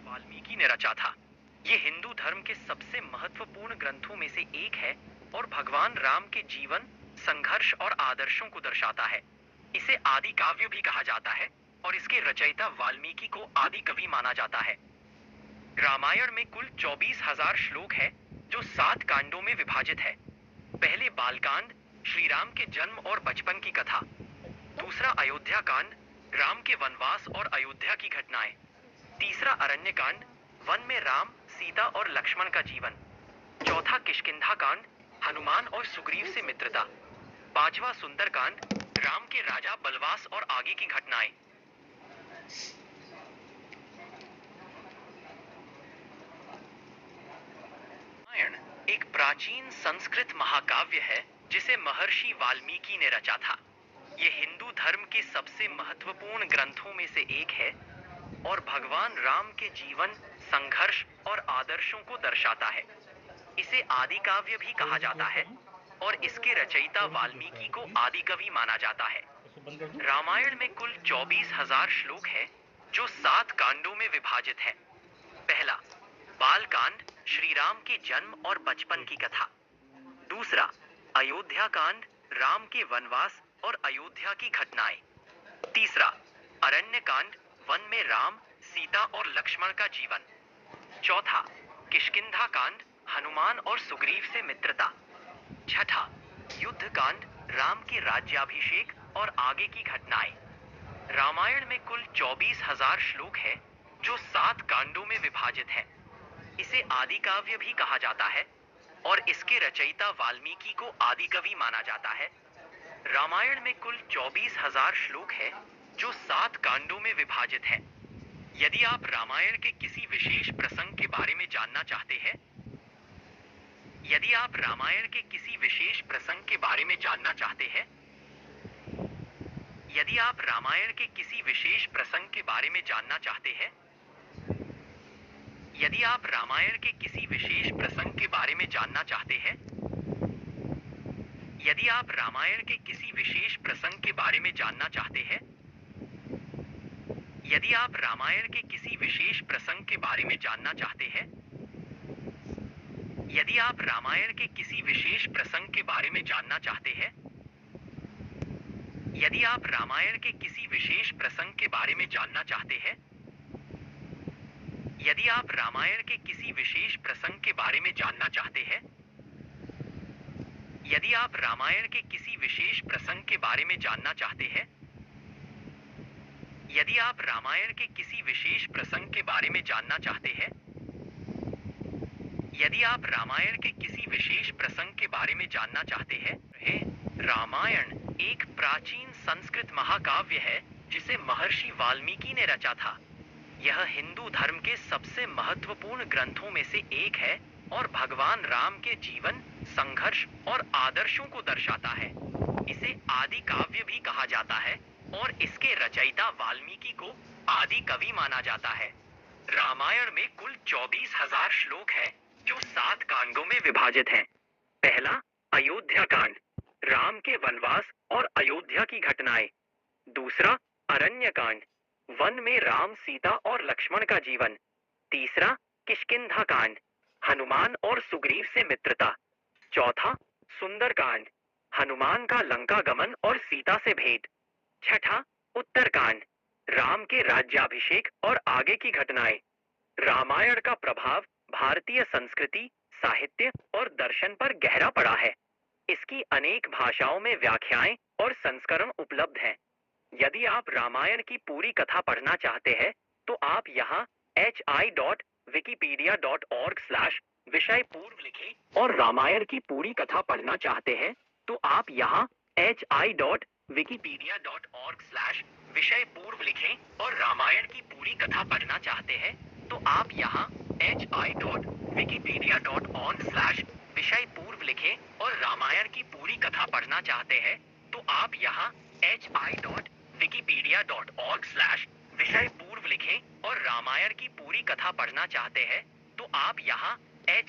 वाल्मीकि ने रचा था। ये हिंदू धर्म के सबसे महत्वपूर्ण ग्रंथों में से एक है और भगवान राम के जीवन, संघर्ष और आदर्शों को दर्शाता है। इसे आदि काव्य भी कहा जाता है और इसके रचयिता वाल्मीकि को आदि कवि माना जाता है। रामायण में कुल 24,000 श्लोक है जो 7 कांडों में विभाजित है। पहले बालकांड, श्री राम के जन्म और बचपन की कथा। दूसरा अयोध्या कांड, राम के वनवास और अयोध्या की घटनाएं। तीसरा अरण्य कांड, वन में राम, सीता और लक्ष्मण का जीवन। चौथा किष्किंधा कांड, हनुमान और सुग्रीव से मित्रता। पांचवा सुंदर कांड, राम के राजा बलवास और आगे की घटनाएं। रामायण एक प्राचीन संस्कृत महाकाव्य है जिसे महर्षि वाल्मीकि ने रचा था। ये हिंदू धर्म के सबसे महत्वपूर्ण ग्रंथों में से एक है और भगवान राम के जीवन, संघर्ष और आदर्शों को दर्शाता है। इसे आदि काव्य भी कहा जाता है और इसके रचयिता वाल्मीकि को आदि कवि माना जाता है। रामायण में कुल 24,000 श्लोक है जो 7 कांडों में विभाजित है। पहला बाल कांड, श्री राम के जन्म और बचपन की कथा। दूसरा अयोध्या कांड, राम के वनवास और अयोध्या की घटनाएं। तीसरा अरण्य कांड, वन में राम, सीता और लक्ष्मण का जीवन। चौथा किष्किंधा कांड, हनुमान और सुग्रीव से मित्रता। छठा युद्ध कांड, राम के राज्याभिषेक और आगे की घटनाएं। रामायण में कुल 24,000 श्लोक है जो 7 कांडों में विभाजित है। इसे आदि काव्य भी कहा जाता है और इसके रचयिता वाल्मीकि को आदि कवि माना जाता है। रामायण में कुल 24,000 श्लोक है जो 7 कांडों में विभाजित है। यदि आप रामायण के किसी विशेष प्रसंग के बारे में जानना चाहते हैं, यदि आप रामायण के किसी विशेष प्रसंग के बारे में जानना चाहते हैं, यदि आप रामायण के किसी विशेष प्रसंग के बारे में जानना चाहते हैं, यदि आप रामायण के किसी विशेष प्रसंग के बारे में जानना चाहते हैं, यदि आप रामायण के किसी विशेष प्रसंग के बारे में जानना चाहते हैं, यदि आप रामायण के किसी विशेष प्रसंग के बारे में जानना चाहते हैं, यदि आप रामायण के किसी विशेष प्रसंग के बारे में जानना चाहते हैं, यदि आप रामायण के किसी विशेष प्रसंग के बारे में जानना चाहते हैं, यदि आप रामायण के किसी विशेष प्रसंग के बारे में जानना चाहते हैं, यदि आप रामायण के किसी विशेष प्रसंग के बारे में जानना चाहते हैं, यदि आप रामायण के किसी विशेष प्रसंग के बारे में जानना चाहते हैं, यदि आप रामायण के किसी विशेष प्रसंग के बारे में जानना चाहते हैं, रामायण एक प्राचीन संस्कृत महाकाव्य है जिसे महर्षि वाल्मीकि ने रचा था। यह हिंदू धर्म के सबसे महत्वपूर्ण ग्रंथों में से एक है और भगवान राम के जीवन, संघर्ष और आदर्शों को दर्शाता है। इसे आदि काव्य भी कहा जाता है और इसके रचयिता वाल्मीकि को आदि कवि माना जाता है। रामायण में कुल 24,000 श्लोक है जो 7 कांडों में विभाजित हैं। पहला अयोध्या कांड, राम के वनवास और अयोध्या की घटनाएं। दूसरा अरण्य कांड, वन में राम, सीता और लक्ष्मण का जीवन। तीसरा किष्किंधा कांड, हनुमान और सुग्रीव से मित्रता। चौथा सुंदर कांड, हनुमान का लंका गमन और सीता से भेंट। छठा उत्तर कांड, राम के राज्याभिषेक और आगे की घटनाएं। रामायण का प्रभाव भारतीय संस्कृति, साहित्य और दर्शन पर गहरा पड़ा है। इसकी अनेक भाषाओं में व्याख्याएं और संस्करण उपलब्ध हैं। यदि आप रामायण की पूरी कथा पढ़ना चाहते हैं तो आप यहाँ hi.wikipedia.org/विषय पूर्व लिखें और रामायण की पूरी कथा पढ़ना चाहते हैं तो आप यहाँ hi.wikipedia.org/विषय पूर्व लिखें और रामायण की पूरी कथा पढ़ना चाहते हैं तो आप यहाँ hi.wikipedia.org/विषय पूर्व लिखें और रामायण की पूरी कथा पढ़ना चाहते हैं तो आप यहाँ hi.wikipedia.org/विषय पूर्व लिखें और रामायण की पूरी कथा पढ़ना चाहते हैं तो आप यहाँ hi.